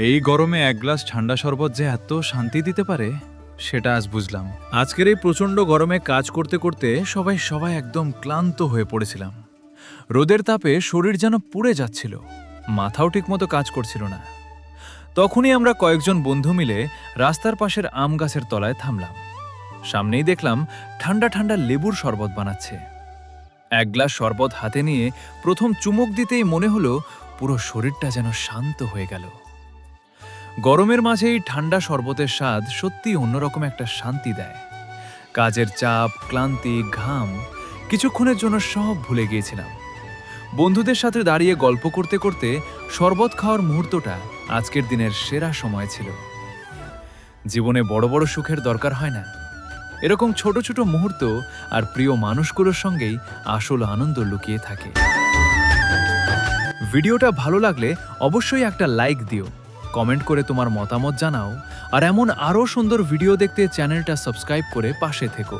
এই গরমে এক গ্লাস ঠান্ডা শরবত যে এত শান্তি দিতে পারে সেটা আজ বুঝলাম। আজকের এই প্রচণ্ড গরমে কাজ করতে করতে সবাই একদম ক্লান্ত হয়ে পড়েছিলাম। রোদের তাপে শরীর যেন পুড়ে যাচ্ছিল, মাথাও ঠিকমতো কাজ করছিল না। তখনই আমরা কয়েকজন বন্ধু মিলে রাস্তার পাশের আম গাছের তলায় থামলাম। সামনেই দেখলাম ঠান্ডা ঠান্ডা লেবুর শরবত বানাচ্ছে। এক গ্লাস শরবত হাতে নিয়ে প্রথম চুমুক দিতেই মনে হলো পুরো শরীরটা যেন শান্ত হয়ে গেল। গরমের মাঝে এই ঠান্ডা শরবতের স্বাদ সত্যিই অন্যরকম একটা শান্তি দেয়। কাজের চাপ, ক্লান্তি, ঘাম কিছুক্ষণের জন্য সব ভুলে গিয়েছিলাম। বন্ধুদের সাথে দাঁড়িয়ে গল্প করতে করতে শরবত খাওয়ার মুহূর্তটা আজকের দিনের সেরা সময় ছিল। জীবনে বড় বড় সুখের দরকার হয় না, এরকম ছোট ছোট মুহূর্ত আর প্রিয় মানুষগুলোর সঙ্গেই আসল আনন্দ লুকিয়ে থাকে। ভিডিওটা ভালো লাগলে অবশ্যই একটা লাইক দিও, কমেন্ট করে তোমার মতামত জানাও, আর এমন আরও সুন্দর ভিডিও দেখতে চ্যানেলটা সাবস্ক্রাইব করে পাশে থেকো।